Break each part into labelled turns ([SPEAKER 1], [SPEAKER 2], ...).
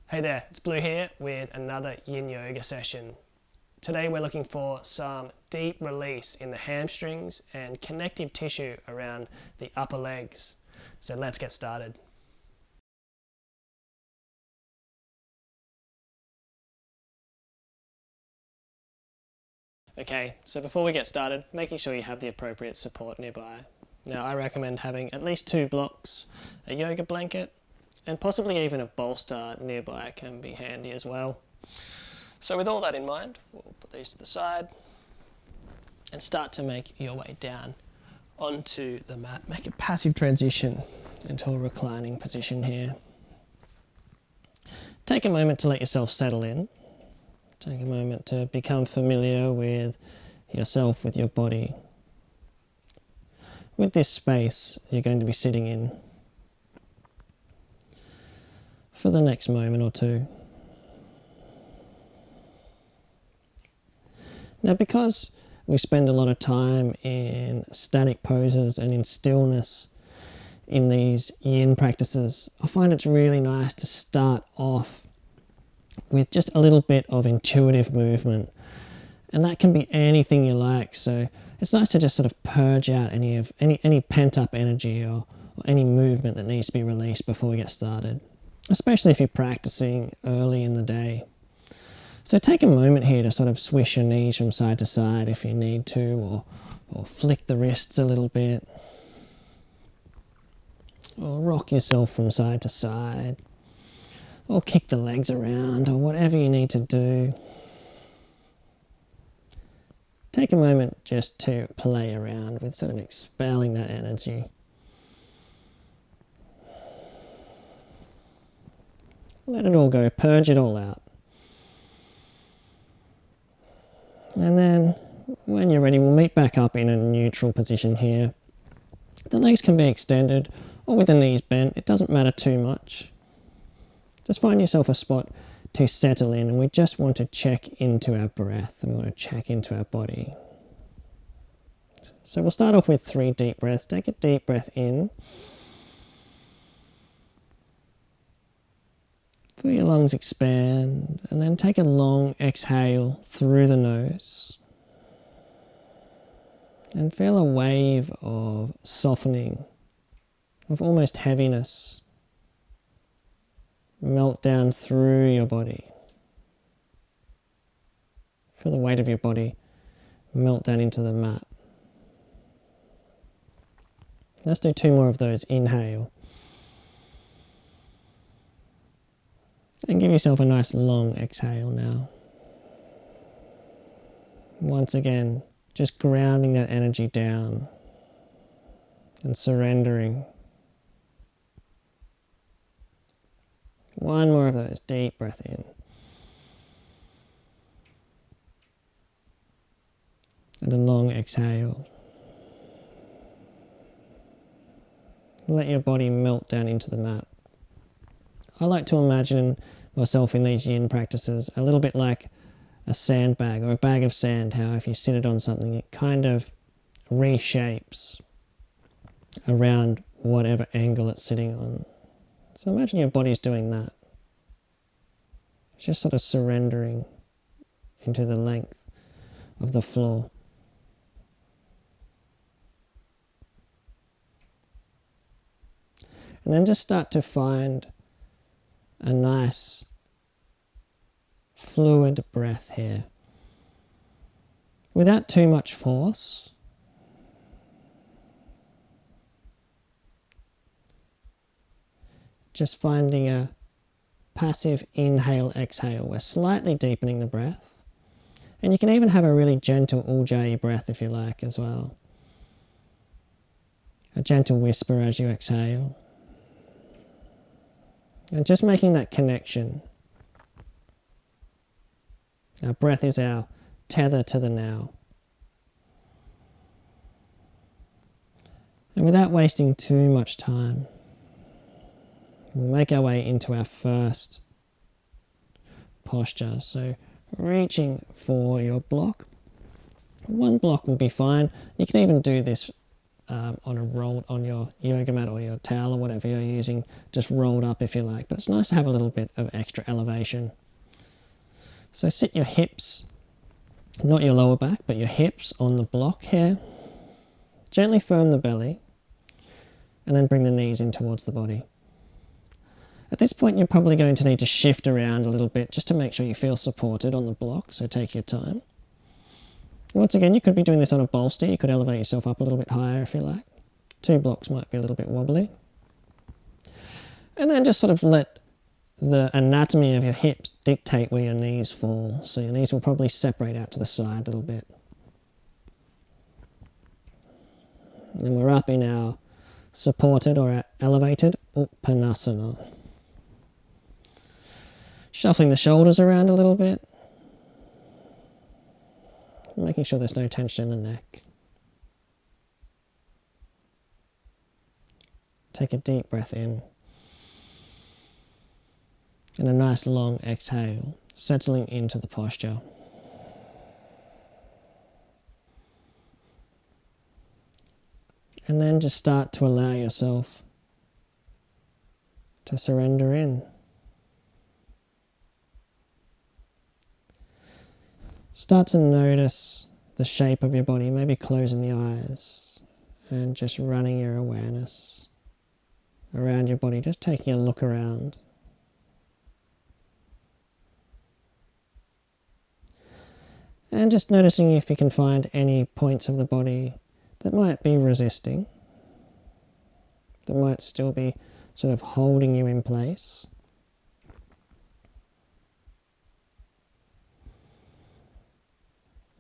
[SPEAKER 1] Hey there, it's Blue here with another Yin Yoga session. Today we're looking for some deep release in the hamstrings and connective tissue around the upper legs. So let's get started. Okay, so before we get started, making sure you have the appropriate support nearby. Now I recommend having at least 2 blocks, a yoga blanket, and possibly even a bolster nearby can be handy as well. So with all that in mind, we'll put these to the side and start to make your way down onto the mat. Make a passive transition into a reclining position here. Take a moment to let yourself settle in. Take a moment to become familiar with yourself, with your body, with this space you're going to be sitting in for the next moment or two. Now, because we spend a lot of time in static poses and in stillness in these yin practices, I find it's really nice to start off with just a little bit of intuitive movement. And that can be anything you like. So it's nice to just sort of purge out any pent up energy or any movement that needs to be released before we get started, especially if you're practicing early in the day. So take a moment here to sort of swish your knees from side to side if you need to, or flick the wrists a little bit, or rock yourself from side to side, or kick the legs around, or whatever you need to do. Take a moment just to play around with sort of expelling that energy. Let it all go, purge it all out. And then when you're ready, we'll meet back up in a neutral position here. The legs can be extended or with the knees bent. It doesn't matter too much. Just find yourself a spot to settle in, and we just want to check into our breath and we want to check into our body. So we'll start off with 3 deep breaths. Take a deep breath in. Feel your lungs expand, and then take a long exhale through the nose. And feel a wave of softening, of almost heaviness, melt down through your body. Feel the weight of your body melt down into the mat. Let's do 2 more of those. Inhale. And give yourself a nice long exhale now. Once again, just grounding that energy down and surrendering. 1 more of those. Deep breath in. And a long exhale. Let your body melt down into the mat. I like to imagine myself in these yin practices a little bit like a sandbag or a bag of sand, how if you sit it on something it kind of reshapes around whatever angle it's sitting on. So imagine your body's doing that. It's just sort of surrendering into the length of the floor. And then just start to find a nice fluid breath here, without too much force. Just finding a passive inhale, exhale. We're slightly deepening the breath. And you can even have a really gentle ujjayi breath if you like as well. A gentle whisper as you exhale. And just making that connection. Our breath is our tether to the now. And without wasting too much time, we'll make our way into our first posture. So reaching for your block. 1 block will be fine. You can even do this on your yoga mat or your towel or whatever you're using, just rolled up if you like. But it's nice to have a little bit of extra elevation. So sit your hips, not your lower back, but your hips on the block here. Gently firm the belly, and then bring the knees in towards the body. At this point, you're probably going to need to shift around a little bit just to make sure you feel supported on the block, so take your time. Once again, you could be doing this on a bolster. You could elevate yourself up a little bit higher if you like. 2 blocks might be a little bit wobbly. And then just sort of let the anatomy of your hips dictate where your knees fall. So your knees will probably separate out to the side a little bit. And we're up in our supported or our elevated Uttanasana. Shuffling the shoulders around a little bit. Making sure there's no tension in the neck. Take a deep breath in. And a nice long exhale, settling into the posture. And then just start to allow yourself to surrender in. Start to notice the shape of your body, maybe closing the eyes and just running your awareness around your body, just taking a look around. And just noticing if you can find any points of the body that might be resisting, that might still be sort of holding you in place.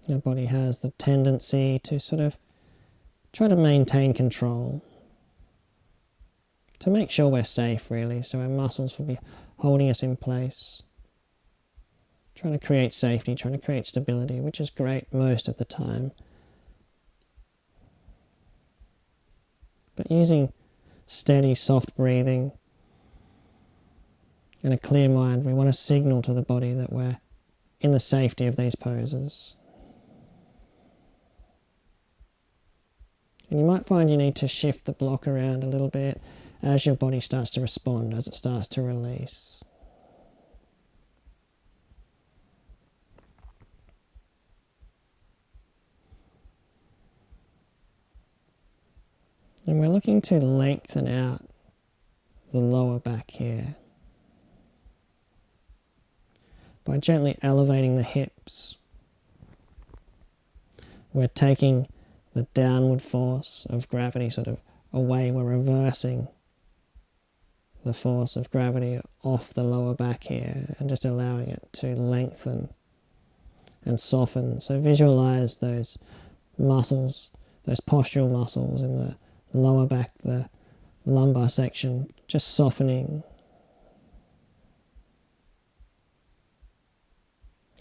[SPEAKER 1] Your body has the tendency to sort of try to maintain control, to make sure we're safe really, so our muscles will be holding us in place, trying to create safety, trying to create stability, which is great most of the time. But using steady, soft breathing and a clear mind, we want to signal to the body that we're in the safety of these poses. And you might find you need to shift the block around a little bit as your body starts to respond, as it starts to release. And we're looking to lengthen out the lower back here by gently elevating the hips. We're taking the downward force of gravity sort of away. We're reversing the force of gravity off the lower back here and just allowing it to lengthen and soften. So visualize those muscles, those postural muscles in the lower back, the lumbar section, just softening.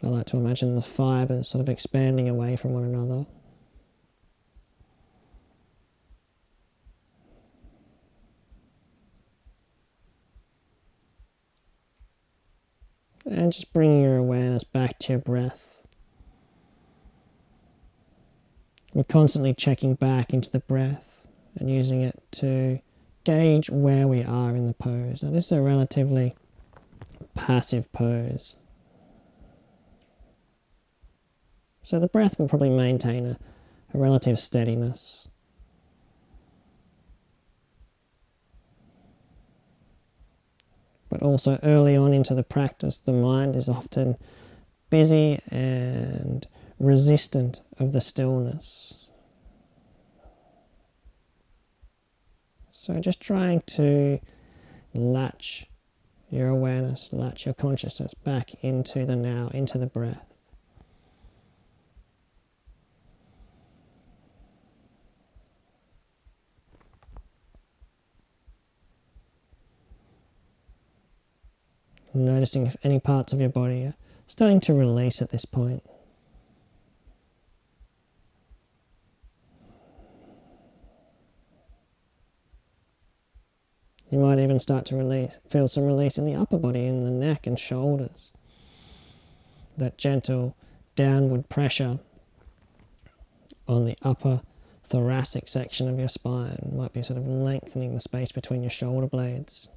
[SPEAKER 1] I like to imagine the fibers sort of expanding away from one another. And just bringing your awareness back to your breath. We're constantly checking back into the breath and using it to gauge where we are in the pose. Now this is a relatively passive pose, so the breath will probably maintain a relative steadiness. But also early on into the practice, the mind is often busy and resistant of the stillness. So just trying to latch your awareness, latch your consciousness back into the now, into the breath. Noticing if any parts of your body are starting to release at this point. You might even start to feel some release in the upper body, in the neck and shoulders. That gentle downward pressure on the upper thoracic section of your spine. Might be sort of lengthening the space between your shoulder blades.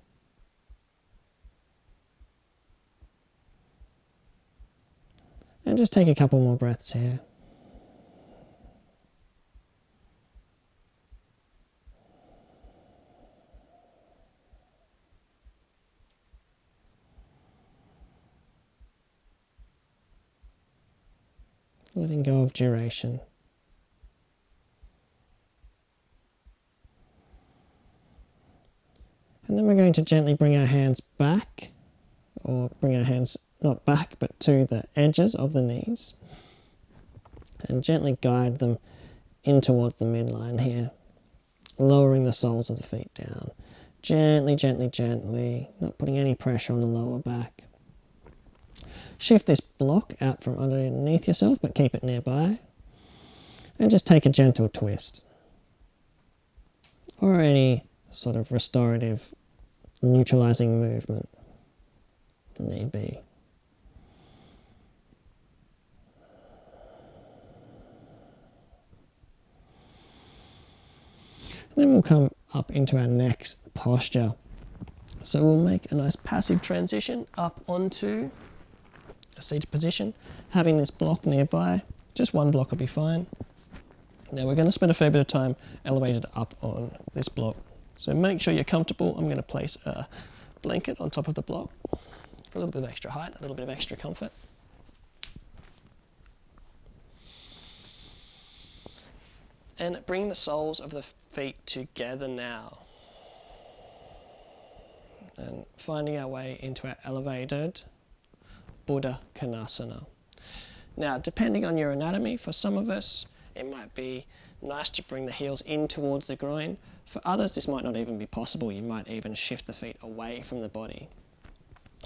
[SPEAKER 1] And just take a couple more breaths here. Letting go of duration. And then we're going to gently bring our hands back, or bring our hands not back but to the edges of the knees, and gently guide them in towards the midline here, lowering the soles of the feet down. Gently, gently, gently, not putting any pressure on the lower back. Shift this block out from underneath yourself, but keep it nearby. And just take a gentle twist. Or any sort of restorative, neutralizing movement, if need be. Then we'll come up into our next posture. So we'll make a nice passive transition up onto a seated position, having this block nearby. Just one block will be fine. Now we're going to spend a fair bit of time elevated up on this block. So make sure you're comfortable. I'm going to place a blanket on top of the block for a little bit of extra height, a little bit of extra comfort. And bring the soles of the feet together now. And finding our way into our elevated Buddha Konasana. Now, depending on your anatomy, for some of us, it might be nice to bring the heels in towards the groin. For others, this might not even be possible. You might even shift the feet away from the body.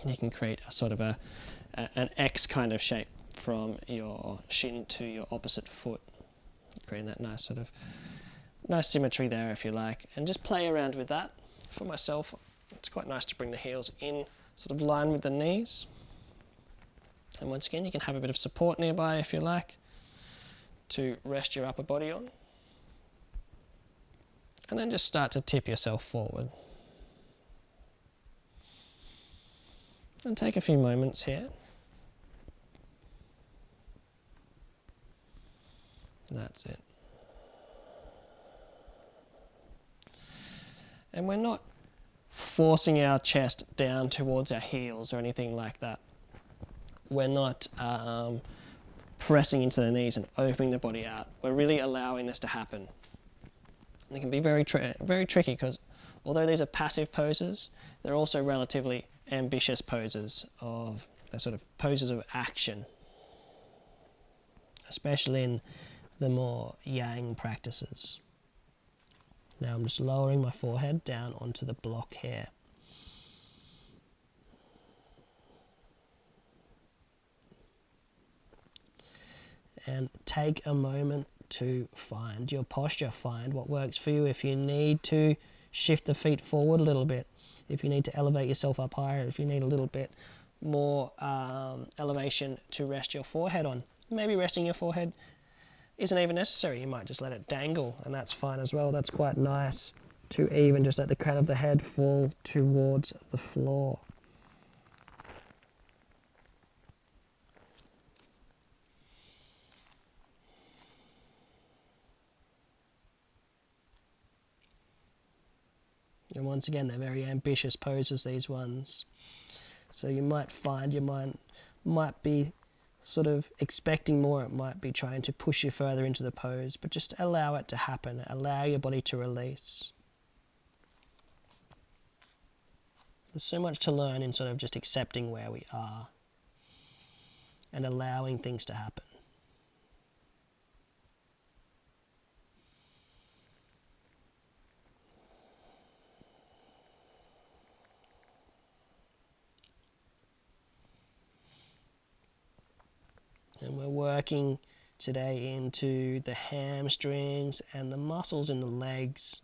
[SPEAKER 1] And you can create a sort of an X kind of shape from your shin to your opposite foot. Creating that nice sort of nice symmetry there, if you like. And just play around with that. For myself, it's quite nice to bring the heels in, sort of line with the knees. And once again, you can have a bit of support nearby if you like to rest your upper body on. And then just start to tip yourself forward. And take a few moments here. That's it. And we're not forcing our chest down towards our heels or anything like that. We're not pressing into the knees and opening the body out. We're really allowing this to happen. And it can be very tricky because although these are passive poses, they're also relatively ambitious poses they're sort of poses of action, especially in the more yang practices. Now I'm just lowering my forehead down onto the block here. And take a moment to find your posture, find what works for you. If you need to shift the feet forward a little bit, if you need to elevate yourself up higher, if you need a little bit more elevation to rest your forehead on, maybe resting your forehead isn't even necessary. You might just let it dangle, and that's fine as well. That's quite nice to even just let the crown of the head fall towards the floor. And once again, they're very ambitious poses, these ones. So you might find your mind might be sort of expecting more. It might be trying to push you further into the pose, but just allow it to happen. Allow your body to release. There's so much to learn in sort of just accepting where we are and allowing things to happen. And we're working today into the hamstrings and the muscles in the legs,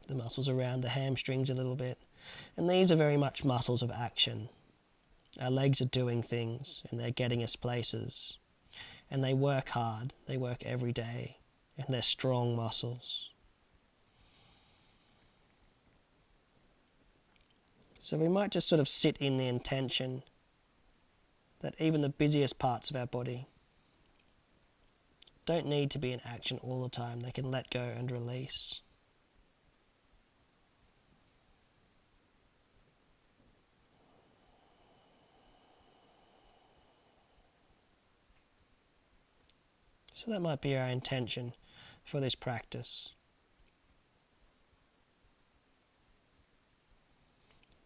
[SPEAKER 1] the muscles around the hamstrings a little bit. And these are very much muscles of action. Our legs are doing things and they're getting us places. And they work hard, they work every day. and they're strong muscles. So we might just sort of sit in the intention that even the busiest parts of our body don't need to be in action all the time. They can let go and release. So that might be our intention for this practice.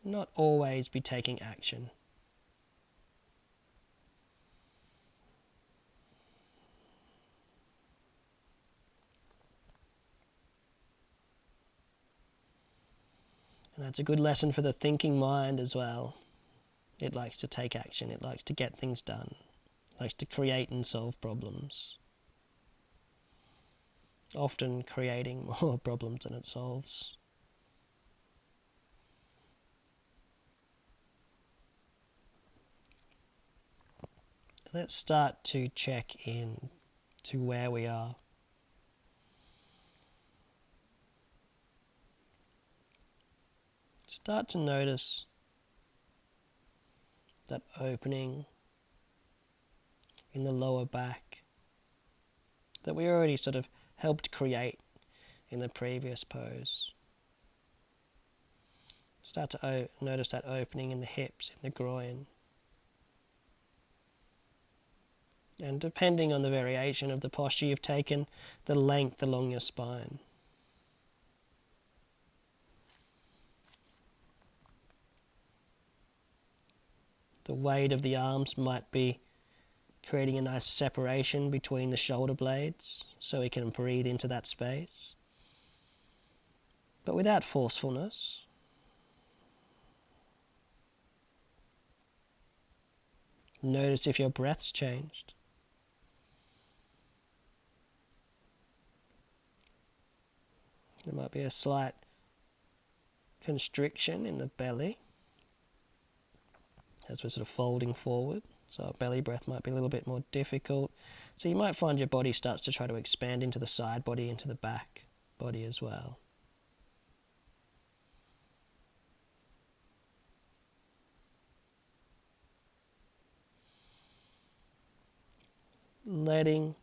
[SPEAKER 1] Not always be taking action. And that's a good lesson for the thinking mind as well. It likes to take action. It likes to get things done. It likes to create and solve problems. Often creating more problems than it solves. Let's start to check in to where we are. Start to notice that opening in the lower back that we already sort of helped create in the previous pose. Start to notice that opening in the hips, in the groin. And depending on the variation of the posture you've taken, the length along your spine. The weight of the arms might be creating a nice separation between the shoulder blades so we can breathe into that space, but without forcefulness. Notice if your breath's changed. There might be a slight constriction in the belly as we're sort of folding forward. So our belly breath might be a little bit more difficult. So you might find your body starts to try to expand into the side body, into the back body as well. Letting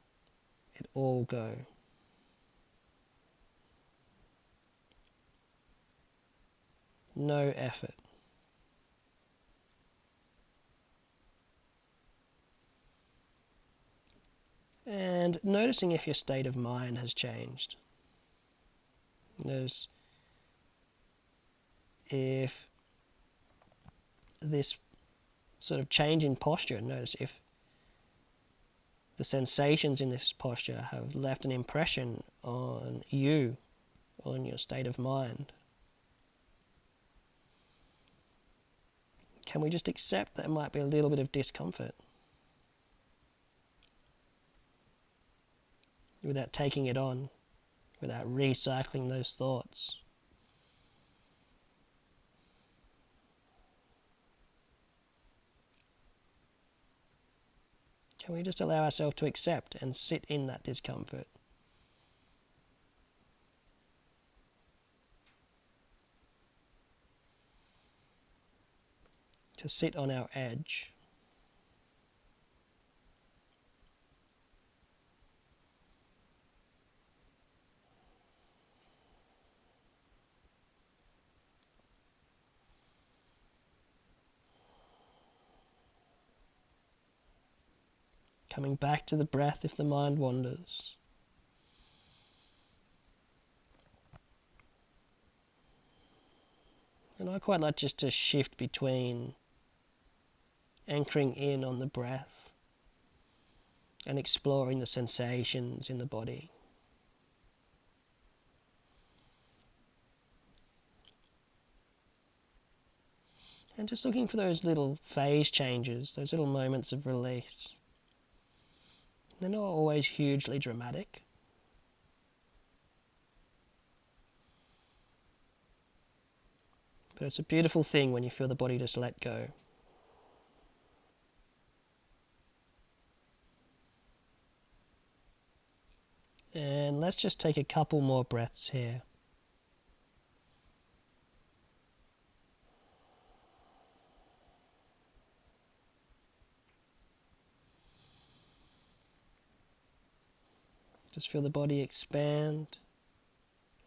[SPEAKER 1] it all go. No effort. And noticing if your state of mind has changed. Notice if this sort of change in posture, notice if the sensations in this posture have left an impression on you, on your state of mind. Can we just accept that there might be a little bit of discomfort without taking it on, without recycling those thoughts? Can we just allow ourselves to accept and sit in that discomfort? To sit on our edge. Coming back to the breath if the mind wanders. And I quite like just to shift between anchoring in on the breath and exploring the sensations in the body. And just looking for those little phase changes, those little moments of release. They're not always hugely dramatic. But it's a beautiful thing when you feel the body just let go. And let's just take a couple more breaths here. Just feel the body expand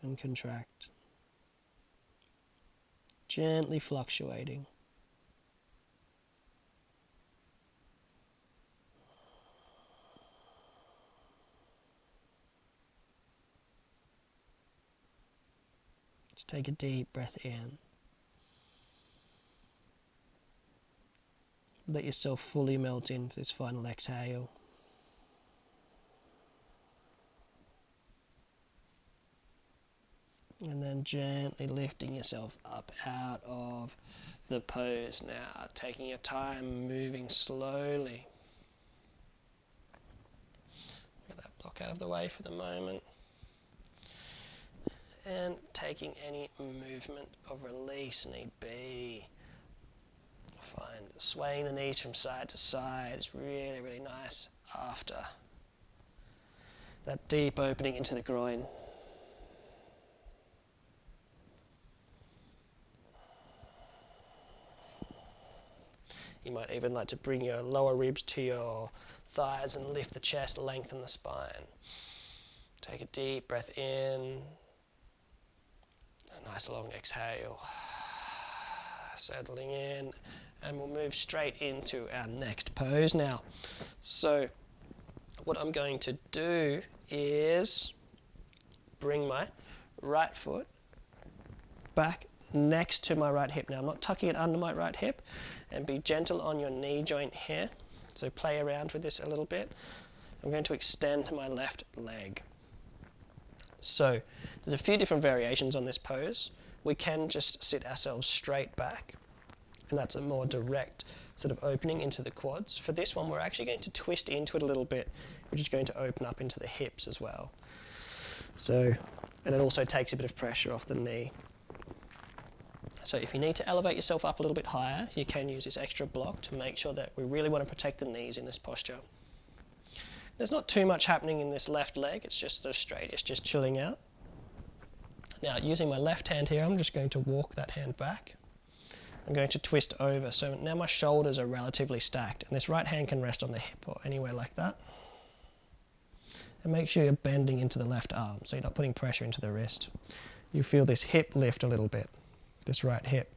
[SPEAKER 1] and contract, gently fluctuating. Just take a deep breath in. Let yourself fully melt in for this final exhale. And then gently lifting yourself up out of the pose now, taking your time, moving slowly. Get that block out of the way for the moment. And taking any movement of release need be. Find swaying the knees from side to side is really, really nice after that deep opening into the groin. You might even like to bring your lower ribs to your thighs and lift the chest, lengthen the spine. Take a deep breath in. A nice long exhale. Settling in. And we'll move straight into our next pose now. So what I'm going to do is bring my right foot back next to my right hip. Now I'm not tucking it under my right hip, and be gentle on your knee joint here. So play around with this a little bit. I'm going to extend my left leg. So there's a few different variations on this pose. We can just sit ourselves straight back, and that's a more direct sort of opening into the quads. For this one, we're actually going to twist into it a little bit, which is going to open up into the hips as well. So, and it also takes a bit of pressure off the knee. So if you need to elevate yourself up a little bit higher, you can use this extra block to make sure that we really want to protect the knees in this posture. There's not too much happening in this left leg, it's just so straight, it's just chilling out. Now using my left hand here, I'm just going to walk that hand back. I'm going to twist over, so now my shoulders are relatively stacked, and this right hand can rest on the hip or anywhere like that. And make sure you're bending into the left arm, so you're not putting pressure into the wrist. You feel this hip lift a little bit, this right hip.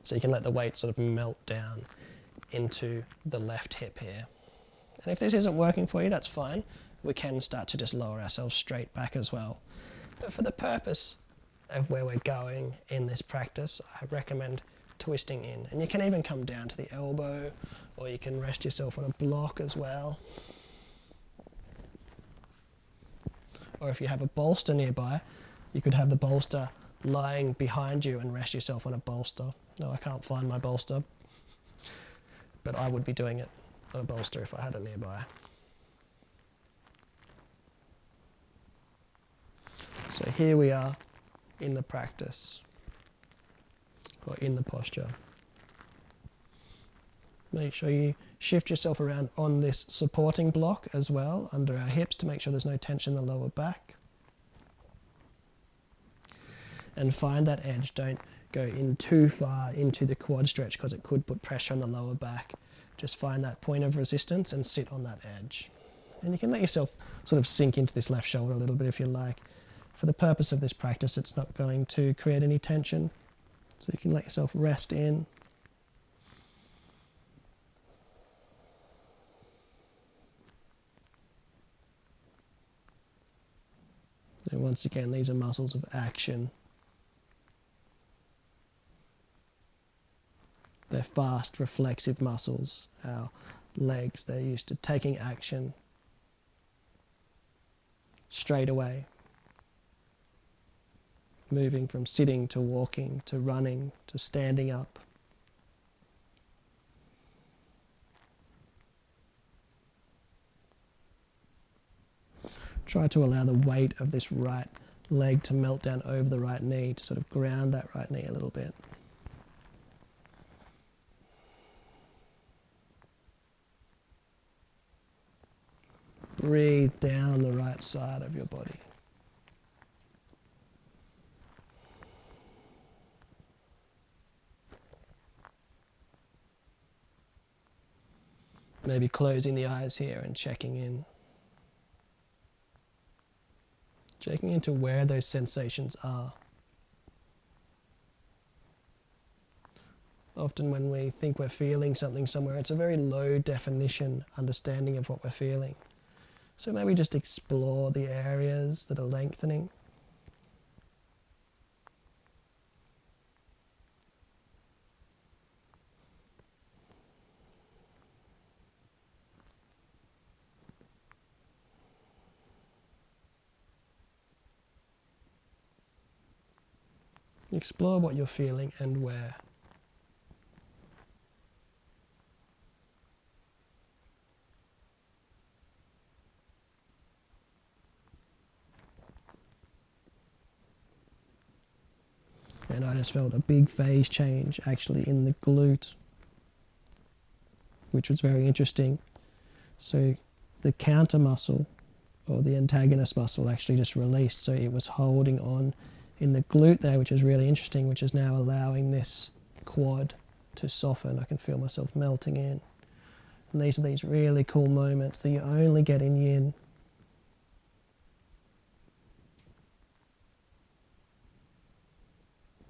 [SPEAKER 1] So you can let the weight sort of melt down into the left hip here. And if this isn't working for you, that's fine. We can start to just lower ourselves straight back as well. But for the purpose of where we're going in this practice, I recommend twisting in. And you can even come down to the elbow, or you can rest yourself on a block as well. Or if you have a bolster nearby, you could have the bolster lying behind you and rest yourself on a bolster. No, I can't find my bolster, but I would be doing it on a bolster if I had it nearby. So here we are in the practice, or in the posture. Make sure you shift yourself around on this supporting block as well, under our hips, to make sure there's no tension in the lower back. And find that edge. Don't go in too far into the quad stretch, because it could put pressure on the lower back. Just find that point of resistance and sit on that edge. And you can let yourself sort of sink into this left shoulder a little bit if you like. For the purpose of this practice, it's not going to create any tension. So you can let yourself rest in. And once again, these are muscles of action. They're fast, reflexive muscles. Our legs, they're used to taking action straight away. Moving from sitting to walking to running to standing up. Try to allow the weight of this right leg to melt down over the right knee, to sort of ground that right knee a little bit. Breathe down the right side of your body. Maybe closing the eyes here and checking in. Checking into where those sensations are. Often when we think we're feeling something somewhere, it's a very low definition understanding of what we're feeling. So maybe just explore the areas that are lengthening. Explore what you're feeling and where. And I just felt a big phase change actually in the glute, which was very interesting. So the counter muscle or the antagonist muscle actually just released, so it was holding on in the glute there, which is really interesting, which is now allowing this quad to soften. I can feel myself melting in. And these are these really cool moments that you only get in yin.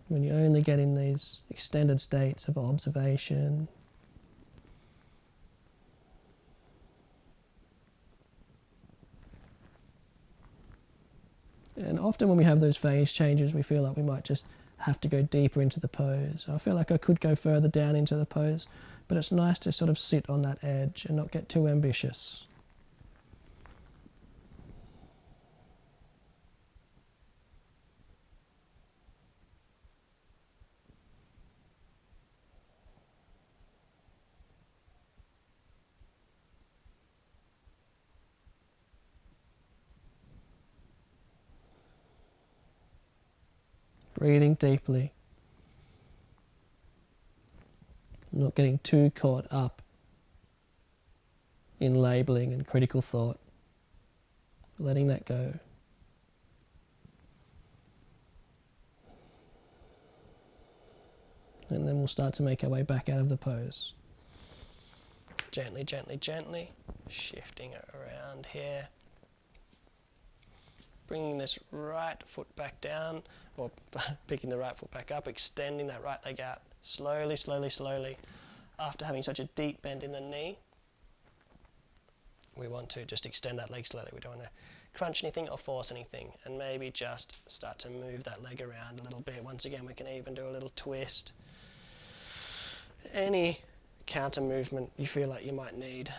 [SPEAKER 1] When you only get in these extended states of observation. And often when we have those phase changes, we feel like we might just have to go deeper into the pose. I feel like I could go further down into the pose, but it's nice to sort of sit on that edge and not get too ambitious. Breathing deeply. Not getting too caught up in labeling and critical thought. Letting that go. And then we'll start to make our way back out of the pose. Gently, gently, gently. Shifting it around here. Bringing this right foot back down, or picking the right foot back up, extending that right leg out slowly, slowly, slowly. After having such a deep bend in the knee, we want to just extend that leg slowly. We don't want to crunch anything or force anything, and maybe just start to move that leg around a little bit. Once again, we can even do a little twist. Any counter movement you feel like you might need.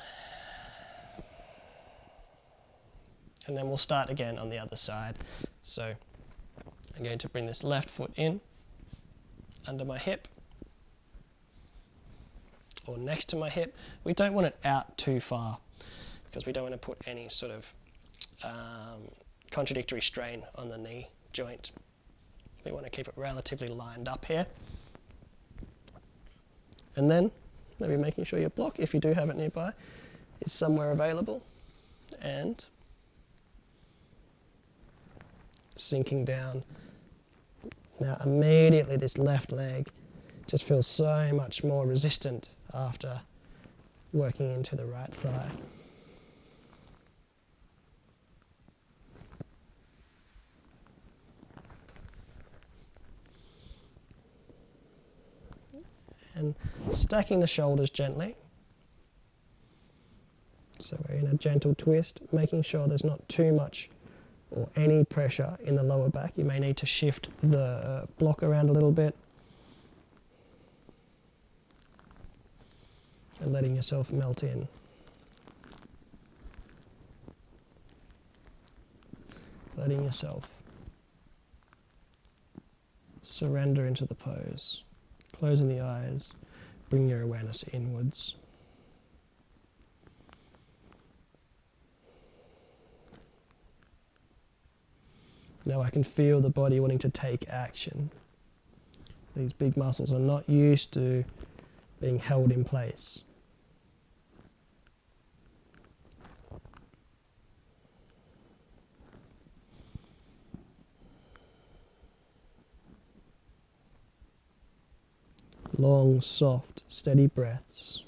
[SPEAKER 1] And then we'll start again on the other side. So I'm going to bring this left foot in under my hip or next to my hip. We don't want it out too far because we don't want to put any sort of contradictory strain on the knee joint. We want to keep it relatively lined up here. And then maybe making sure your block, if you do have it nearby, is somewhere available, and sinking down. Now immediately this left leg just feels so much more resistant after working into the right thigh. And stacking the shoulders gently. So we're in a gentle twist, making sure there's not too much or any pressure in the lower back. You may need to shift the block around a little bit. And letting yourself melt in. Letting yourself surrender into the pose. Closing the eyes, bring your awareness inwards. Now I can feel the body wanting to take action. These big muscles are not used to being held in place. long, soft, steady breaths.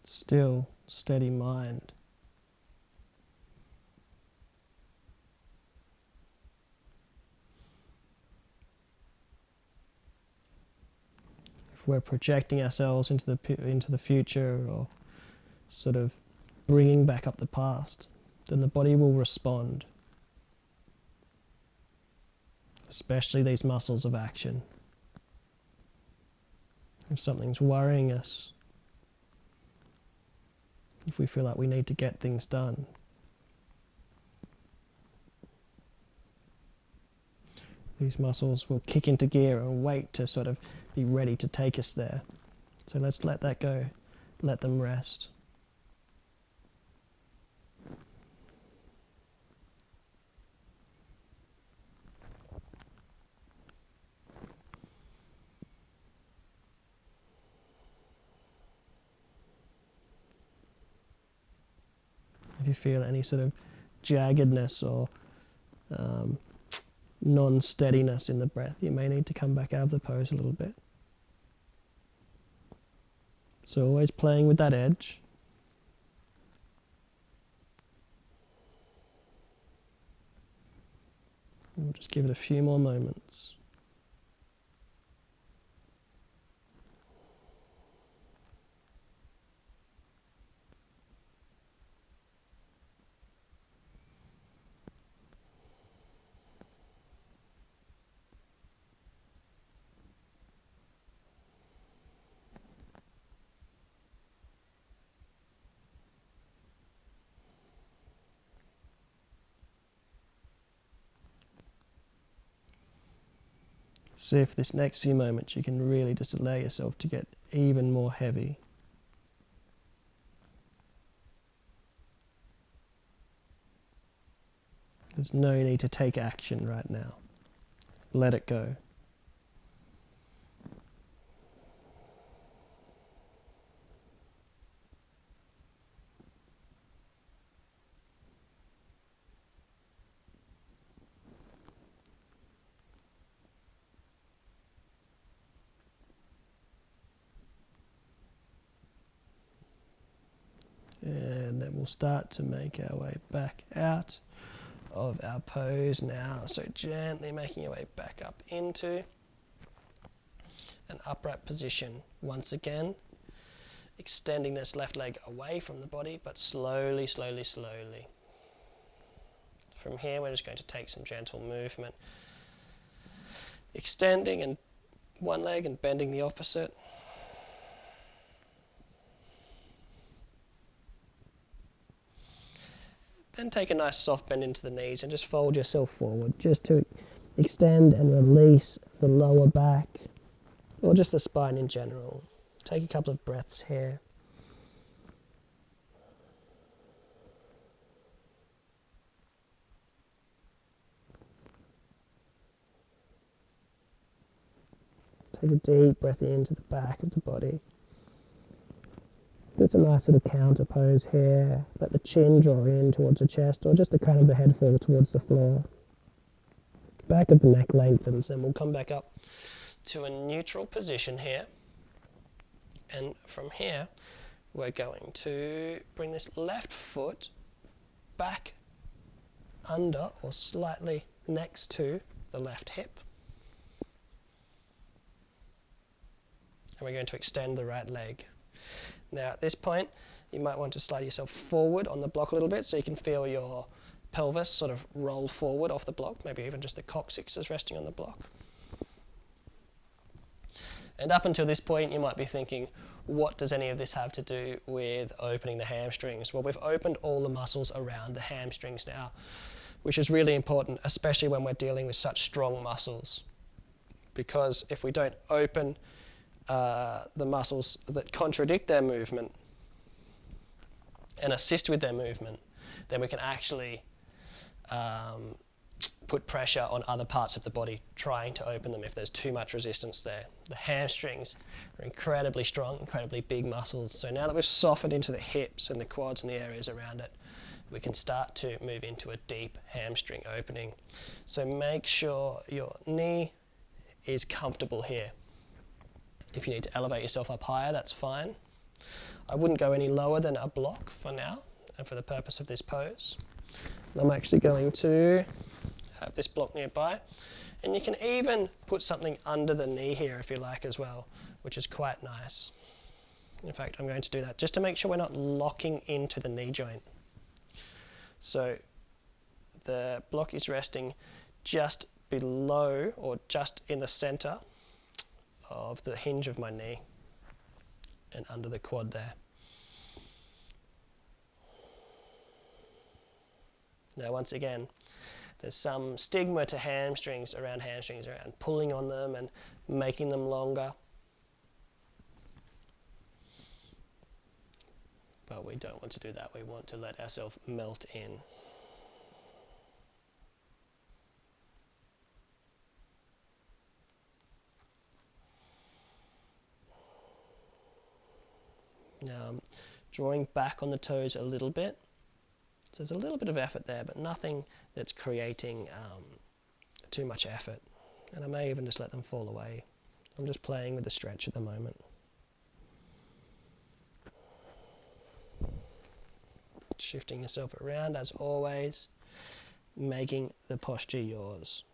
[SPEAKER 1] Still, steady mind. If we're projecting ourselves into the future, or sort of bringing back up the past, then the body will respond. Especially these muscles of action. If something's worrying us, if we feel like we need to get things done, these muscles will kick into gear and wait to sort of be ready to take us there. So let's let that go, let them rest. If you feel any sort of jaggedness or non-steadiness in the breath, you may need to come back out of the pose a little bit. So always playing with that edge. We'll just give it a few more moments. See if this next few moments you can really just allow yourself to get even more heavy. There's no need to take action right now. Let it go. And then we'll start to make our way back out of our pose now. So gently making your way back up into an upright position. Once again, extending this left leg away from the body, but slowly, slowly, slowly. From here, we're just going to take some gentle movement. Extending and one leg and bending the opposite. Then take a nice soft bend into the knees and just fold yourself forward, just to extend and release the lower back, or just the spine in general. Take a couple of breaths here. Take a deep breath into the back of the body. Just a nice sort of counter pose here. Let the chin draw in towards the chest, or just the crown of the head fall towards the floor. Back of the neck lengthens, and we'll come back up to a neutral position here. And from here, we're going to bring this left foot back under or slightly next to the left hip. And we're going to extend the right leg. Now at this point, you might want to slide yourself forward on the block a little bit so you can feel your pelvis sort of roll forward off the block, maybe even just the coccyx resting on the block. And up until this point, you might be thinking, what does any of this have to do with opening the hamstrings? Well, we've opened all the muscles around the hamstrings now, which is really important, especially when we're dealing with such strong muscles. Because if we don't open the muscles that contradict their movement and assist with their movement, then we can actually put pressure on other parts of the body trying to open them if there's too much resistance there. The hamstrings are incredibly strong, incredibly big muscles. So now that we've softened into the hips and the quads and the areas around it, we can start to move into a deep hamstring opening. So make sure your knee is comfortable here. If you need to elevate yourself up higher, that's fine. I wouldn't go any lower than a block for now and for the purpose of this pose. I'm actually going to have this block nearby, and you can even put something under the knee here if you like as well, which is quite nice. In fact, I'm going to do that just to make sure we're not locking into the knee joint. So the block is resting just below or just in the center of the hinge of my knee and under the quad there. Now once again, there's some stigma to hamstrings, around pulling on them and making them longer. But we don't want to do that. We want to let ourselves melt in. Now I'm drawing back on the toes a little bit. So there's a little bit of effort there, but nothing that's creating too much effort. And I may even just let them fall away. I'm just playing with the stretch at the moment. Shifting yourself around as always, making the posture yours.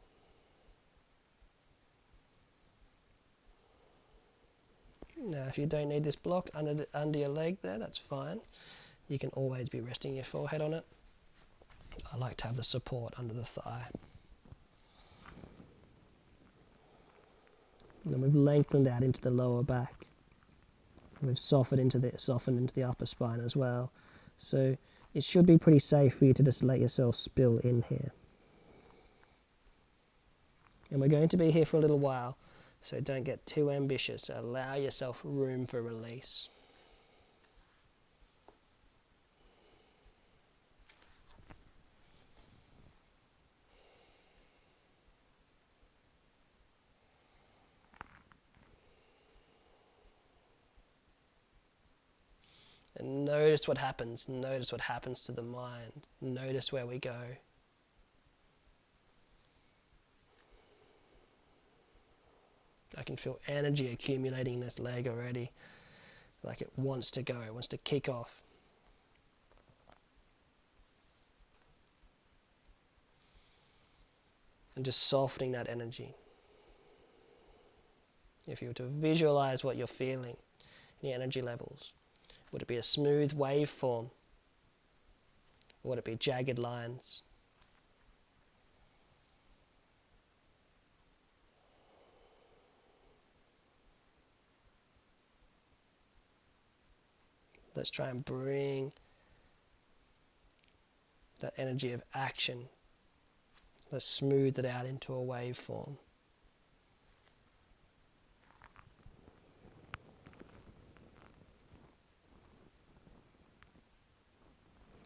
[SPEAKER 1] Now if you don't need this block under your leg there, that's fine. You can always be resting your forehead on it. I like to have the support under the thigh. And then we've lengthened out into the lower back. And we've softened into the upper spine as well. So it should be pretty safe for you to just let yourself spill in here. And we're going to be here for a little while, so don't get too ambitious. Allow yourself room for release. And notice what happens. Notice what happens to the mind. Notice where we go. I can feel energy accumulating in this leg already. Like it wants to go, it wants to kick off. And just softening that energy. If you were to visualize what you're feeling, the energy levels, would it be a smooth waveform? Or would it be jagged lines? Let's try and bring that energy of action. Let's smooth it out into a waveform.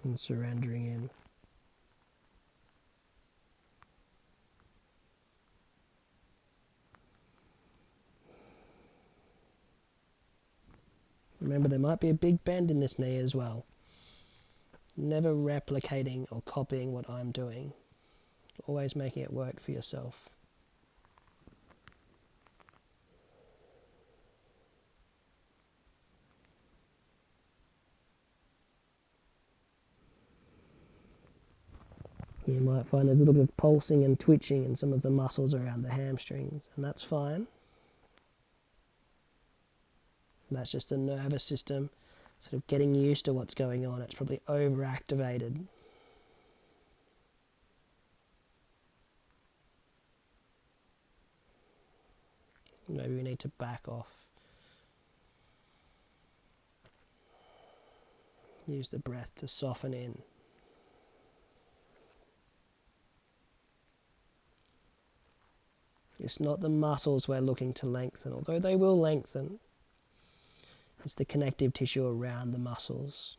[SPEAKER 1] And surrendering in. Remember, there might be a big bend in this knee as well. Never replicating or copying what I'm doing. Always making it work for yourself. You might find there's a little bit of pulsing and twitching in some of the muscles around the hamstrings, and that's fine. That's just the nervous system sort of getting used to what's going on. It's probably overactivated. Maybe we need to back off. Use the breath to soften in. It's not the muscles we're looking to lengthen, although they will lengthen. It's the connective tissue around the muscles.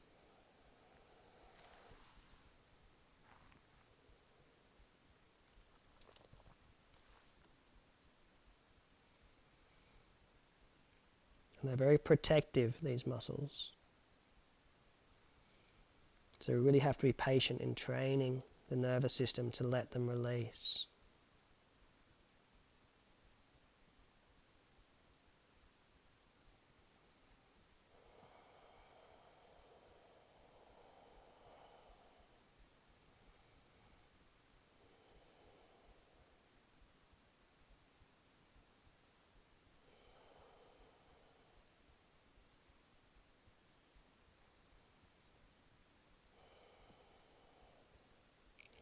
[SPEAKER 1] And they're very protective, these muscles. So we really have to be patient in training the nervous system to let them release.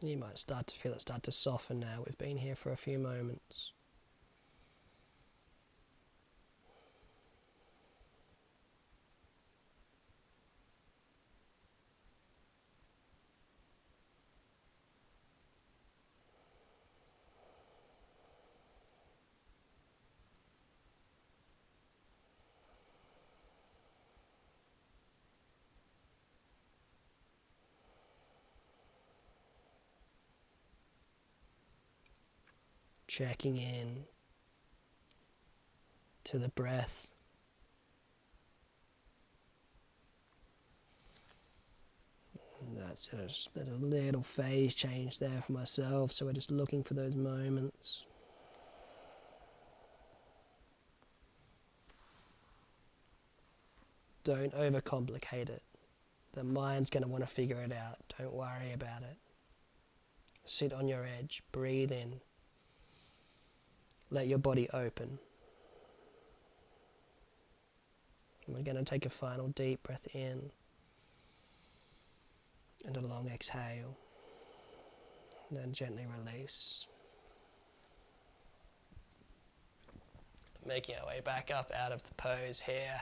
[SPEAKER 1] You might start to feel it start to soften now. We've been here for a few moments. Checking in to the breath. And that's there's a little phase change there for myself, so we're just looking for those moments. Don't overcomplicate it. The mind's going to want to figure it out. Don't worry about it. Sit on your edge, breathe in. Let your body open. And we're going to take a final deep breath in and a long exhale. And then gently release. Making our way back up out of the pose here.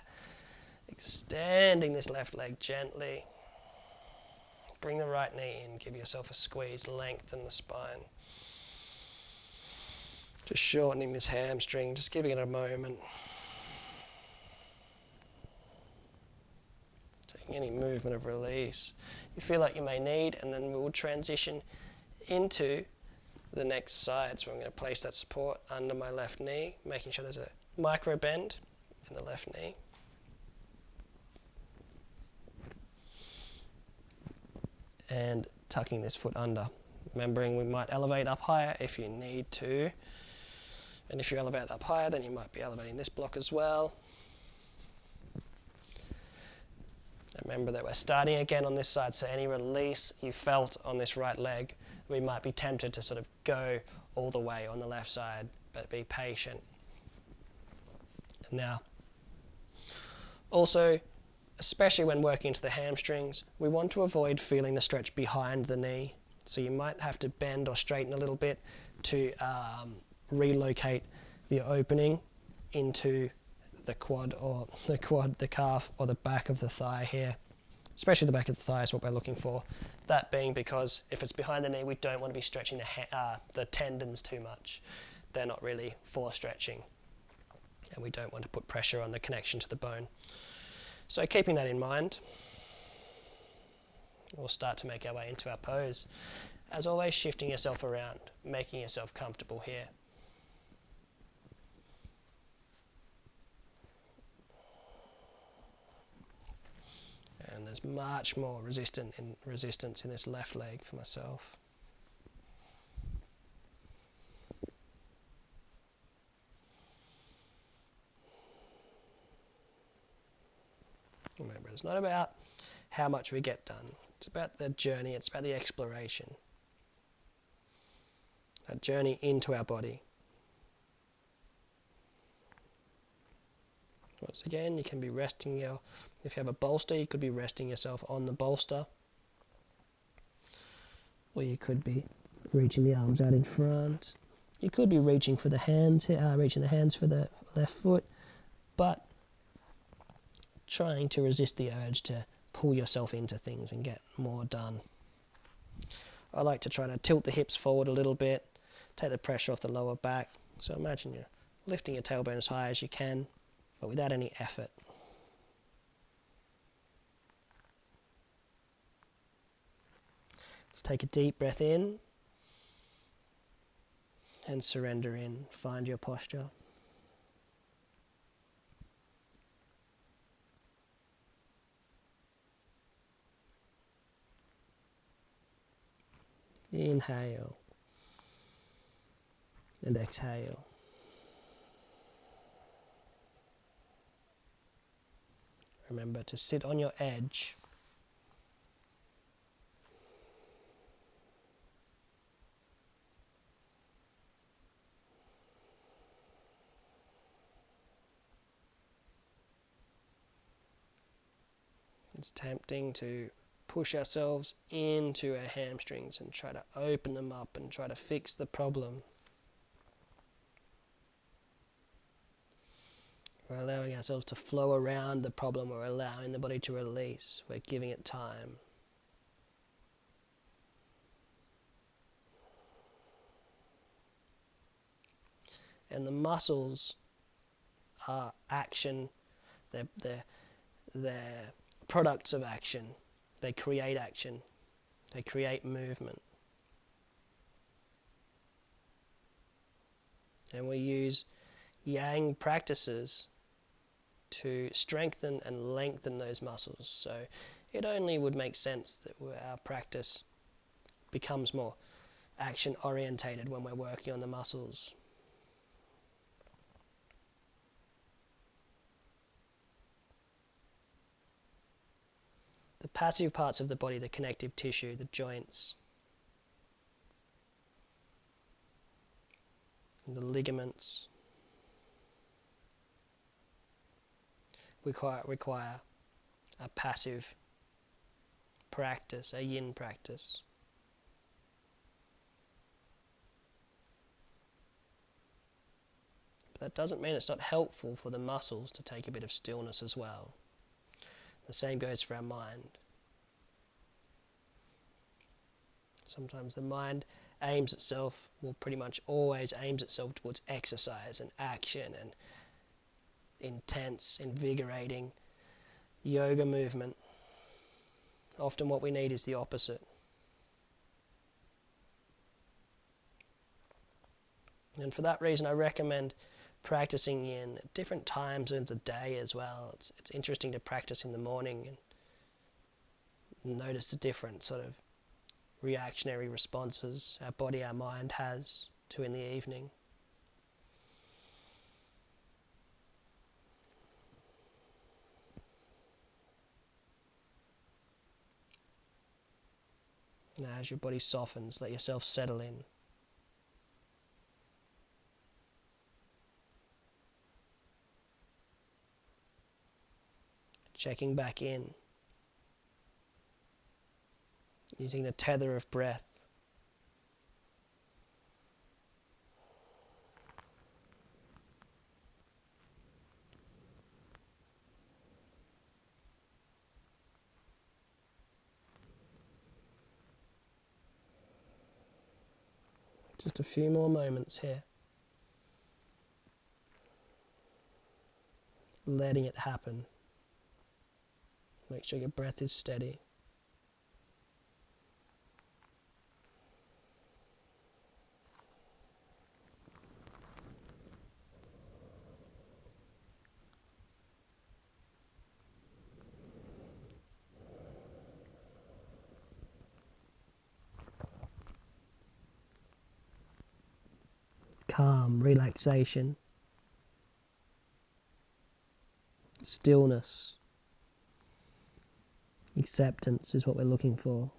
[SPEAKER 1] Extending this left leg gently. Bring the right knee in. Give yourself a squeeze. Lengthen the spine. Just shortening this hamstring, just giving it a moment. Taking any movement of release you feel like you may need, and then we'll transition into the next side. So I'm going to place that support under my left knee, making sure there's a micro bend in the left knee. And tucking this foot under. Remembering we might elevate up higher if you need to. And if you elevate up higher, then you might be elevating this block as well. Remember that we're starting again on this side, so any release you felt on this right leg, we might be tempted to sort of go all the way on the left side, but be patient. Now, also, especially when working into the hamstrings, we want to avoid feeling the stretch behind the knee. So you might have to bend or straighten a little bit to relocate the opening into the quad, the calf, or the back of the thigh here. Especially the back of the thigh is what we're looking for. That being because if it's behind the knee, we don't want to be stretching the tendons too much. They're not really for stretching. And we don't want to put pressure on the connection to the bone. So keeping that in mind, we'll start to make our way into our pose. As always, shifting yourself around, making yourself comfortable here. And there's much more resistance in this left leg for myself. Remember, it's not about how much we get done. It's about the journey, it's about the exploration. That journey into our body. Once again, you can be resting if you have a bolster, you could be resting yourself on the bolster. Or you could be reaching the arms out in front. You could be reaching for the hands, reaching the hands for the left foot, but trying to resist the urge to pull yourself into things and get more done. I like to try to tilt the hips forward a little bit, take the pressure off the lower back. So imagine you're lifting your tailbone as high as you can, but without any effort. Let's take a deep breath in and surrender in. Find your posture. Inhale and exhale. Remember to sit on your edge. It's tempting to push ourselves into our hamstrings and try to open them up and try to fix the problem. We're allowing ourselves to flow around the problem. We're allowing the body to release. We're giving it time. And the muscles are action. They're products of action. They create action. They create movement. And we use yang practices to strengthen and lengthen those muscles. So it only would make sense that our practice becomes more action orientated when we're working on the muscles. The passive parts of the body, the connective tissue, the joints, and the ligaments, require a passive practice, a yin practice. But that doesn't mean it's not helpful for the muscles to take a bit of stillness as well. The same goes for our mind. Sometimes the mind aims itself, well, pretty much always aims itself towards exercise and action and intense, invigorating yoga movement. Often what we need is the opposite. And for that reason I recommend practicing yin at different times of the day as well. It's interesting to practice in the morning and notice the different sort of reactionary responses our body, our mind has to in the evening. Now as your body softens, let yourself settle in. Checking back in, using the tether of breath. Just a few more moments here. Letting it happen. Make sure your breath is steady. Calm, relaxation, stillness, acceptance is what we're looking for.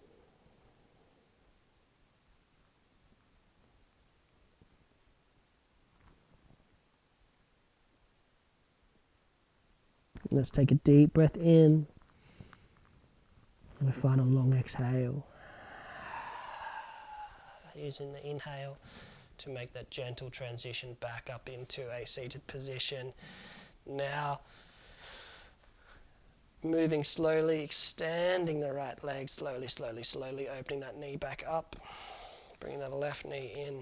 [SPEAKER 1] Let's take a deep breath in and a final long exhale. Using the inhale to make that gentle transition back up into a seated position. Now, moving slowly, extending the right leg, slowly, opening that knee back up, bringing that left knee in.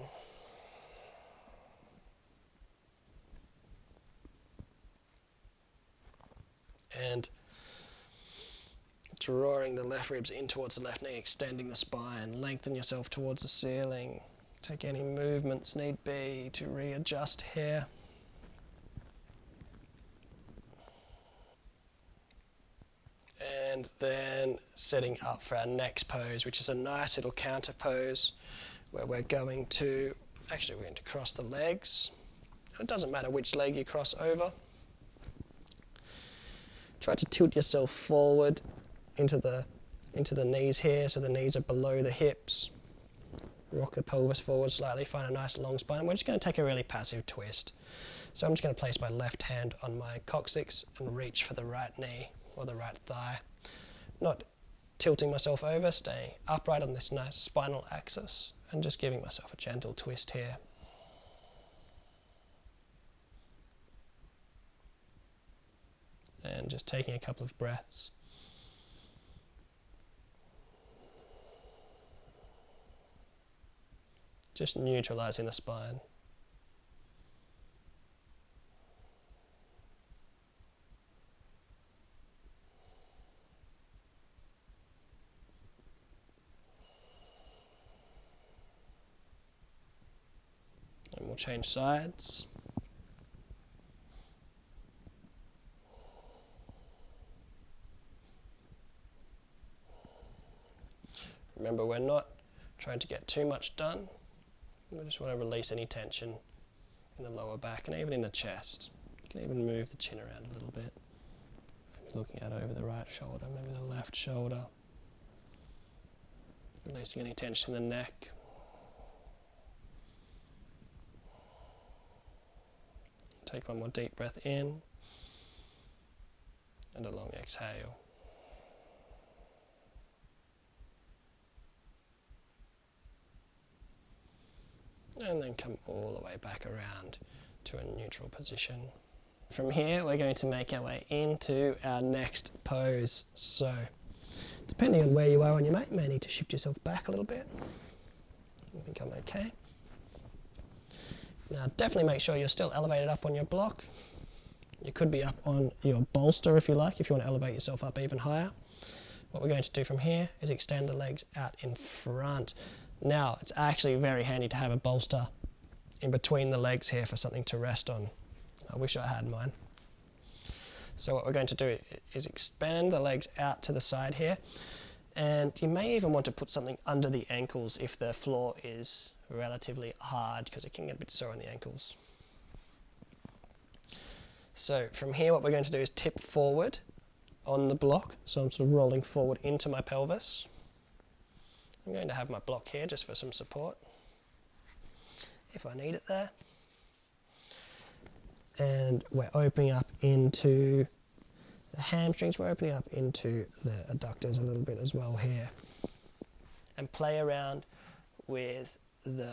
[SPEAKER 1] And drawing the left ribs in towards the left knee, extending the spine, lengthen yourself towards the ceiling. Take any movements need be to readjust here. And And then setting up for our next pose, which is a nice little counter pose where we're going to cross the legs. It doesn't matter which leg you cross over. Try to tilt yourself forward into the knees here, so the knees are below the hips. Rock the pelvis forward slightly, find a nice long spine. We're just going to take a really passive twist. So I'm just going to place my left hand on my coccyx and reach for the right knee or the right thigh. Not tilting myself over, staying upright on this nice spinal axis and just giving myself a gentle twist here. And just taking a couple of breaths. Just neutralizing the spine. And we'll change sides. Remember, we're not trying to get too much done. We just want to release any tension in the lower back and even in the chest. You can even move the chin around a little bit. Maybe looking out over the right shoulder, maybe the left shoulder. Releasing any tension in the neck. Take one more deep breath in and a long exhale. And then come all the way back around to a neutral position. From here, we're going to make our way into our next pose. So, depending on where you are on your mat, you may need to shift yourself back a little bit. I think I'm okay. Now, definitely make sure you're still elevated up on your block. You could be up on your bolster if you like, if you want to elevate yourself up even higher. What we're going to do from here is extend the legs out in front. Now, it's actually very handy to have a bolster in between the legs here for something to rest on. I wish I had mine. So what we're going to do is expand the legs out to the side here, and you may even want to put something under the ankles if the floor is relatively hard, because it can get a bit sore on the ankles. So from here, what we're going to do is tip forward on the block, so I'm sort of rolling forward into my pelvis. I'm going to have my block here just for some support, if I need it there. And we're opening up into the hamstrings, we're opening up into the adductors a little bit as well here. And play around with the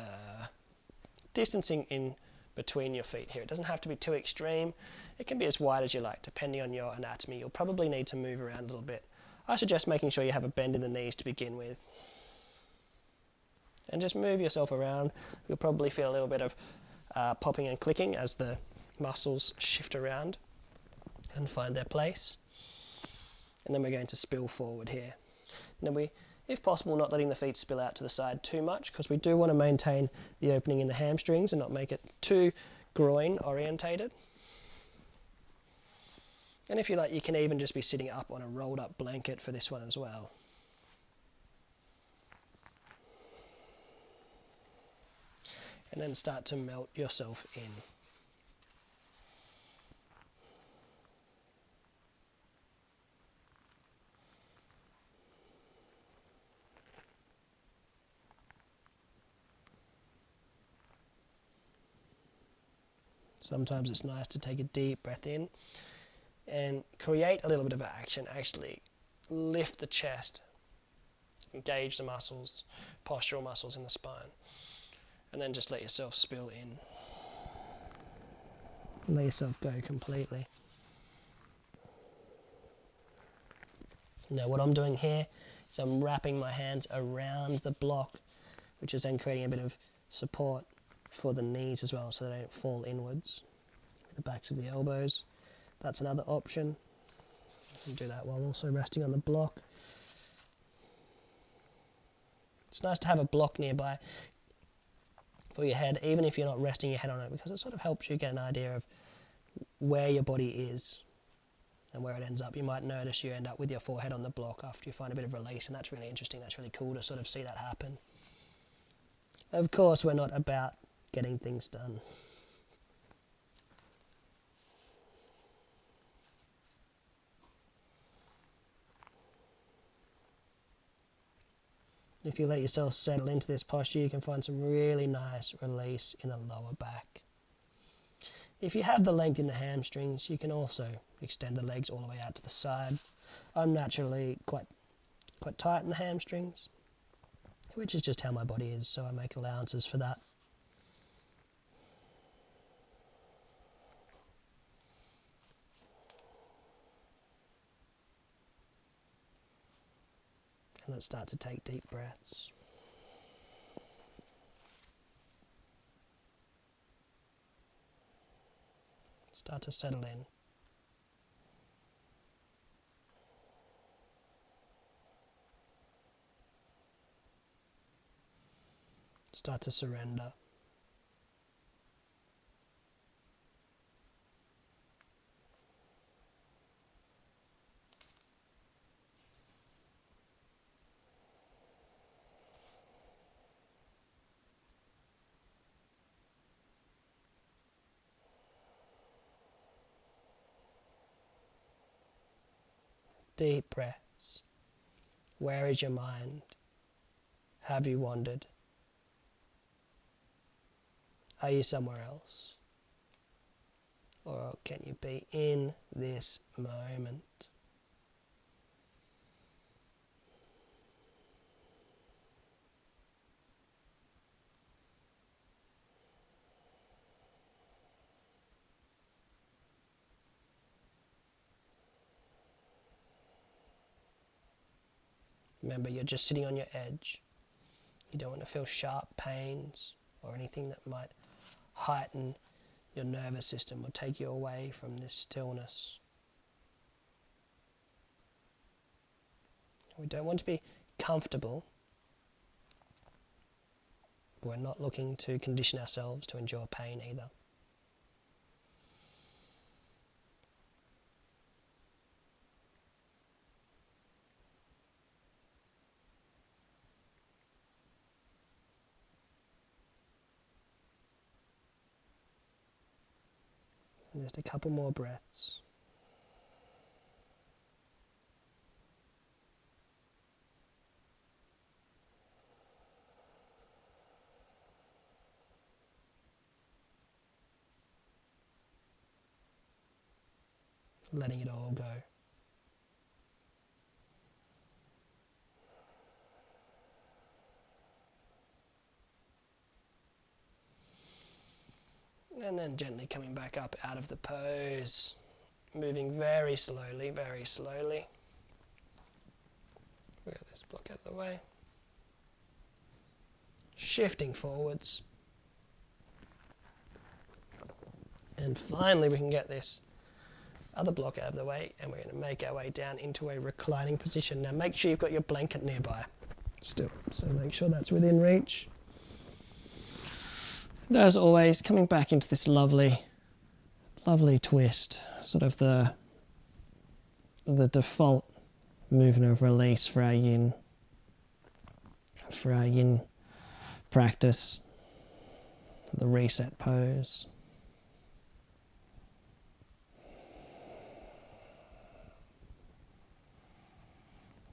[SPEAKER 1] distancing in between your feet here. It doesn't have to be too extreme. It can be as wide as you like, depending on your anatomy. You'll probably need to move around a little bit. I suggest making sure you have a bend in the knees to begin with. And just move yourself around. You'll probably feel a little bit of popping and clicking as the muscles shift around and find their place. And then we're going to spill forward here. And then we, if possible, not letting the feet spill out to the side too much, because we do want to maintain the opening in the hamstrings and not make it too groin orientated. And if you like, you can even just be sitting up on a rolled up blanket for this one as well. And then start to melt yourself in. Sometimes it's nice to take a deep breath in and create a little bit of action. Actually lift the chest, engage the muscles, postural muscles in the spine. And then just let yourself spill in. Let yourself go completely. Now what I'm doing here is I'm wrapping my hands around the block, which is then creating a bit of support for the knees as well, so they don't fall inwards. The backs of the elbows. That's another option. You can do that while also resting on the block. It's nice to have a block nearby for your head, even if you're not resting your head on it, because it sort of helps you get an idea of where your body is
[SPEAKER 2] and where it ends up. You might notice you end up with your forehead on the block after you find a bit of release, and that's really interesting. That's really cool to sort of see that happen. Of course, we're not about getting things done. If you let yourself settle into this posture, you can find some really nice release in the lower back. If you have the length in the hamstrings, you can also extend the legs all the way out to the side. I'm naturally quite tight in the hamstrings, which is just how my body is, so I make allowances for that. And let's start to take deep breaths. Start to settle in. Start to surrender. Deep breaths. Where is your mind? Have you wandered? Are you somewhere else? Or can you be in this moment? Remember, you're just sitting on your edge. You don't want to feel sharp pains or anything that might heighten your nervous system or take you away from this stillness. We don't want to be comfortable, but we're not looking to condition ourselves to endure pain either. And just a couple more breaths. Letting it all go. And then gently coming back up out of the pose, moving very slowly, very slowly. We'll get this block out of the way. Shifting forwards. And finally we can get this other block out of the way, and we're going to make our way down into a reclining position. Now make sure you've got your blanket nearby still, so make sure that's within reach. And as always, coming back into this lovely twist, sort of the default movement of release for our yin practice, the reset pose.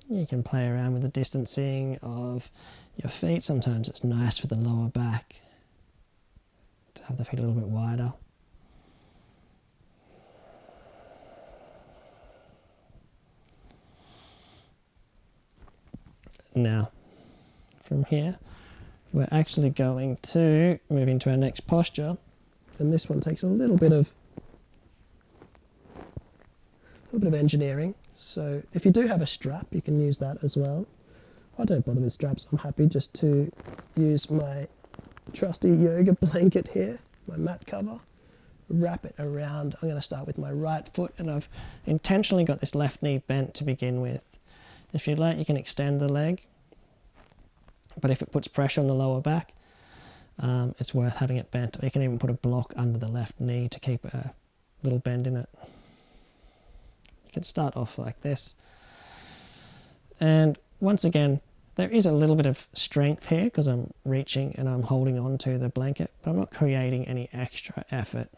[SPEAKER 2] You can play around with the distancing of your feet. Sometimes it's nice for the lower back to have the feet a little bit wider. Now, from here, we're actually going to move into our next posture, and this one takes a little bit of engineering. So if you do have a strap, you can use that as well. I don't bother with straps. I'm happy just to use my trusty yoga blanket here, my mat cover, wrap it around. I'm going to start with my right foot, and I've intentionally got this left knee bent to begin with. If you like, you can extend the leg, but if it puts pressure on the lower back, it's worth having it bent. Or you can even put a block under the left knee to keep a little bend in it. You
[SPEAKER 1] can start off like this. And once again, there is a little bit of strength here because I'm reaching and I'm holding on to the blanket, but I'm not creating any extra effort.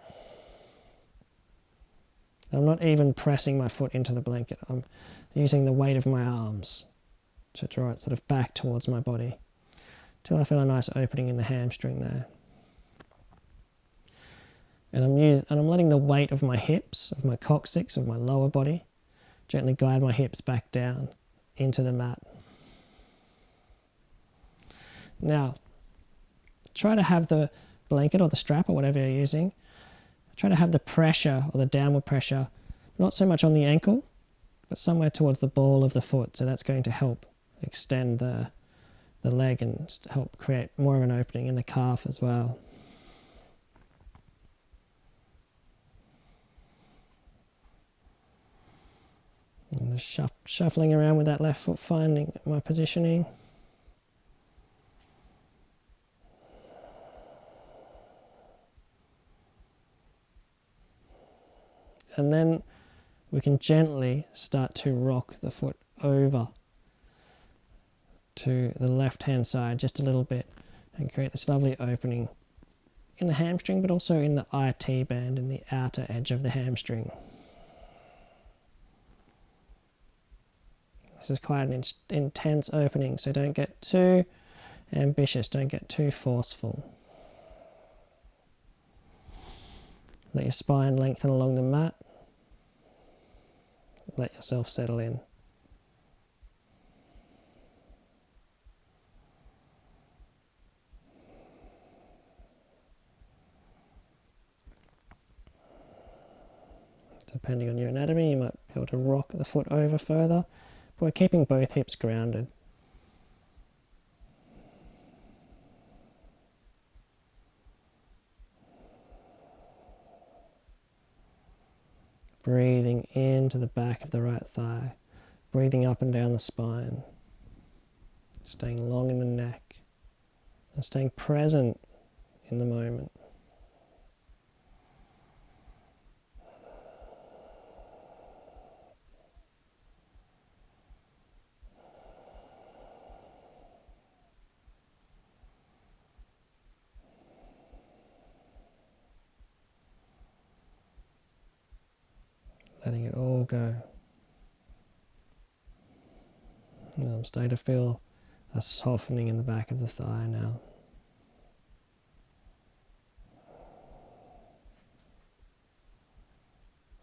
[SPEAKER 1] I'm not even pressing my foot into the blanket. I'm using the weight of my arms to draw it sort of back towards my body till I feel a nice opening in the hamstring there. And I'm letting the weight of my hips, of my coccyx, of my lower body, gently guide my hips back down into the mat. Now, try to have the blanket or the strap or whatever you're using, try to have the pressure or the downward pressure not so much on the ankle, but somewhere towards the ball of the foot. So that's going to help extend the leg and help create more of an opening in the calf as well. And just shuffling around with that left foot, finding my positioning. And then we can gently start to rock the foot over to the left hand side just a little bit and create this lovely opening in the hamstring, but also in the IT band, in the outer edge of the hamstring. This is quite an intense opening, so don't get too ambitious, don't get too forceful. Let your spine lengthen along the mat. Let yourself settle in. Depending on your anatomy, you might be able to rock the foot over further, but we're keeping both hips grounded. Breathing into the back of the right thigh, breathing up and down the spine, staying long in the neck, and staying present in the moment. Letting it all go. And I'm starting to feel a softening in the back of the thigh now.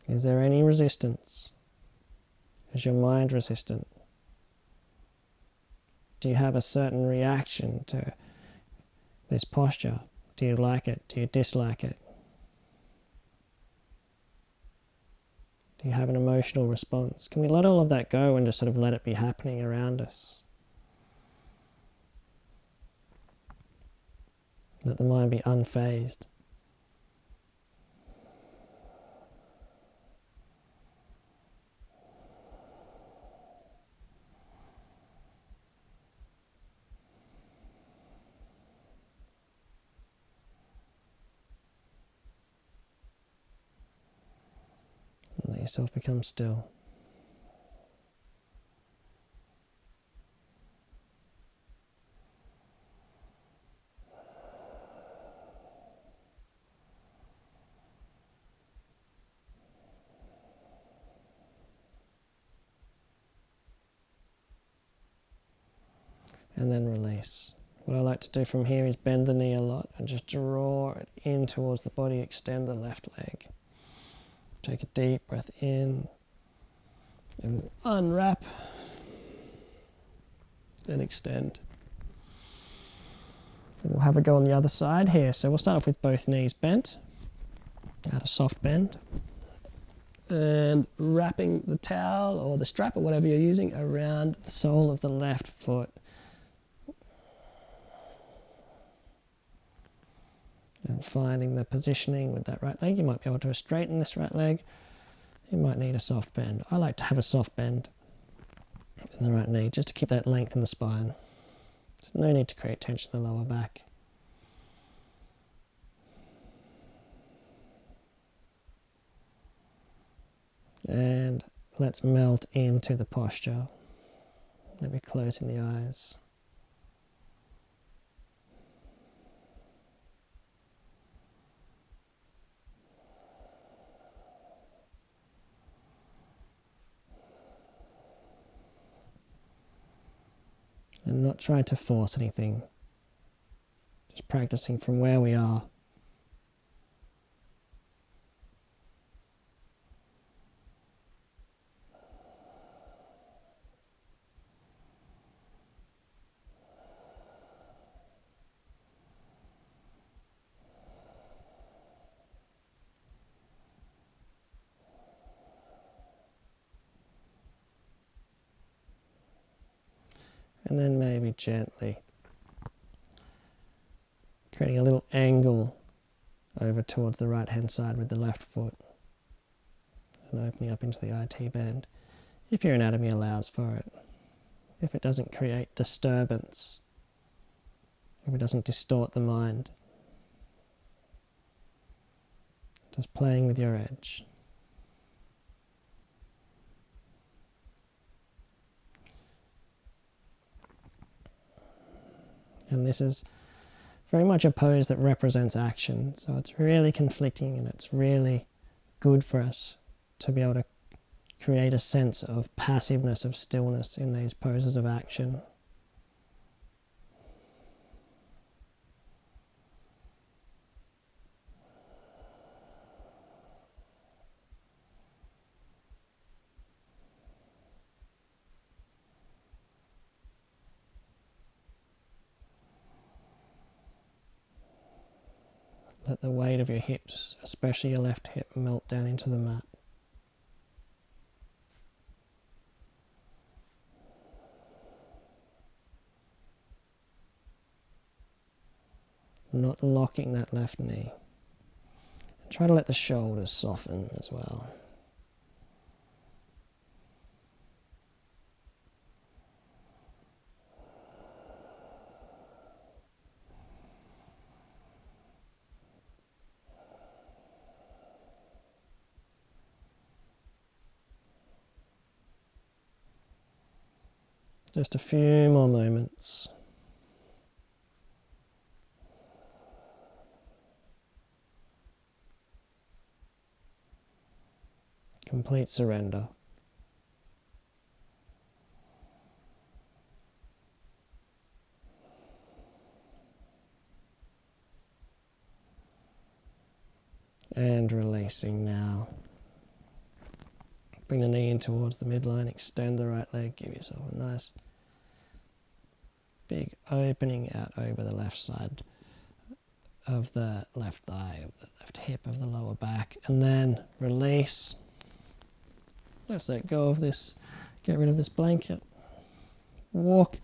[SPEAKER 1] Is there any resistance? Is your mind resistant? Do you have a certain reaction to this posture? Do you like it? Do you dislike it? Do you have an emotional response? Can we let all of that go and just sort of let it be happening around us? Let the mind be unfazed. Let yourself become still. And then release. What I like to do from here is bend the knee a lot and just draw it in towards the body, extend the left leg. Take a deep breath in and unwrap and extend. And we'll have a go on the other side here. So we'll start off with both knees bent at a soft bend. And wrapping the towel or the strap or whatever you're using around the sole of the left foot. And finding the positioning with that right leg. You might be able to straighten this right leg. You might need a soft bend. I like to have a soft bend in the right knee just to keep that length in the spine. There's no need to create tension in the lower back. And let's melt into the posture. Maybe closing the eyes. And not trying to force anything. Just practicing from where we are. And then maybe gently creating a little angle over towards the right hand side with the left foot and opening up into the IT band if your anatomy allows for it. If it doesn't create disturbance, if it doesn't distort the mind. Just playing with your edge. And this is very much a pose that represents action. So it's really conflicting, and it's really good for us to be able to create a sense of passiveness, of stillness in these poses of action. Let the weight of your hips, especially your left hip, melt down into the mat. Not locking that left knee. And try to let the shoulders soften as well. Just a few more moments. Complete surrender. And releasing now. Bring the knee in towards the midline, extend the right leg, give yourself a nice big opening out over the left side of the left thigh, of the left hip, of the lower back, and then release. Let's let go of this, get rid of this blanket. Walk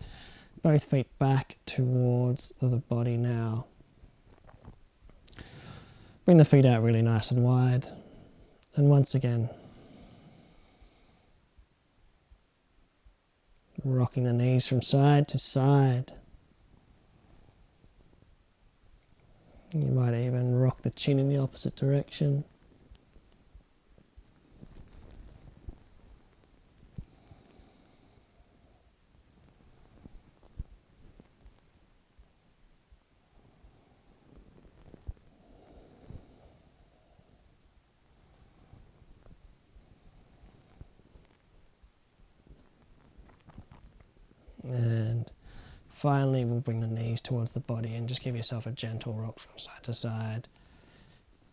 [SPEAKER 1] both feet back towards the body now. Bring the feet out really nice and wide. And once again, rocking the knees from side to side. You might even rock the chin in the opposite direction. And finally, we'll bring the knees towards the body and just give yourself a gentle rock from side to side.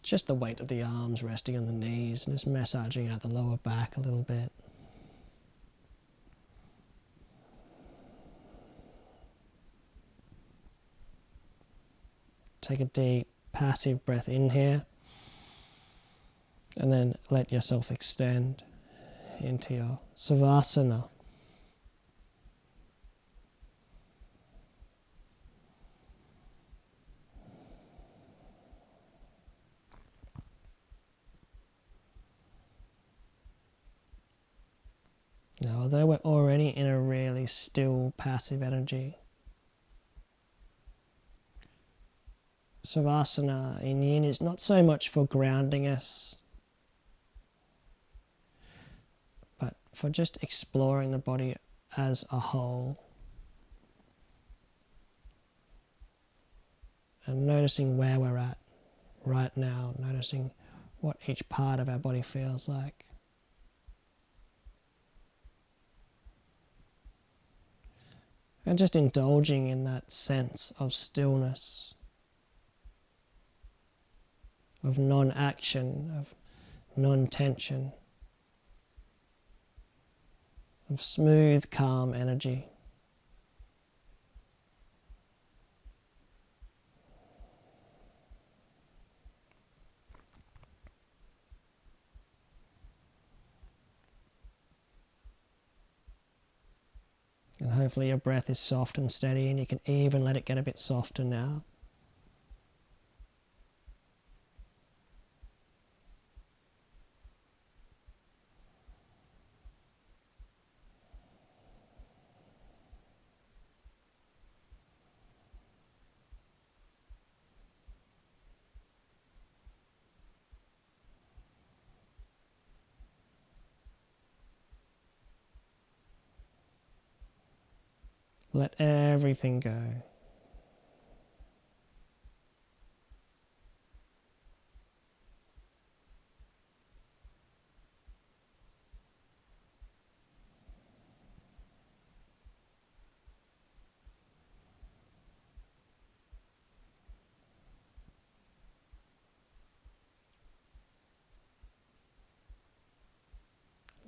[SPEAKER 1] Just the weight of the arms resting on the knees and just massaging out the lower back a little bit. Take a deep, passive breath in here. And then let yourself extend into your Savasana. Now, although we're already in a really still, passive energy, Savasana in Yin is not so much for grounding us, but for just exploring the body as a whole and noticing where we're at right now, noticing what each part of our body feels like. And just indulging in that sense of stillness, of non-action, of non-tension, of smooth, calm energy. And hopefully your breath is soft and steady, and you can even let it get a bit softer now. Let everything go.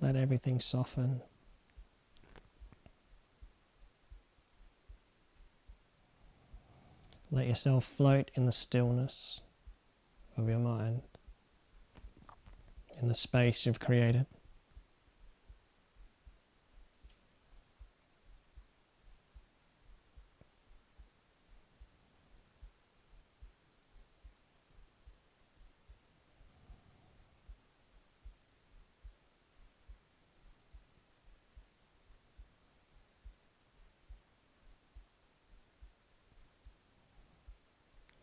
[SPEAKER 1] Let everything soften. Let yourself float in the stillness of your mind, in the space you've created.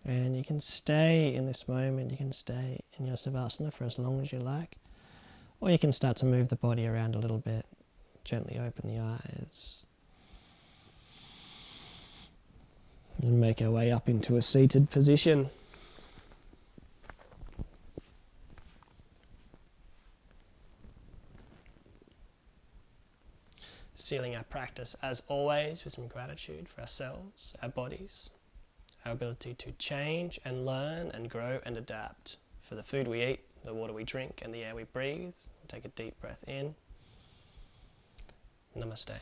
[SPEAKER 1] And you can stay in this moment, you can stay in your Savasana for as long as you like, or you can start to move the body around a little bit. Gently open the eyes. And make our way up into a seated position. Sealing our practice, as always, with some gratitude for ourselves, our bodies, our ability to change and learn and grow and adapt, for the food we eat, the water we drink, and the air we breathe. Take a deep breath in. Namaste.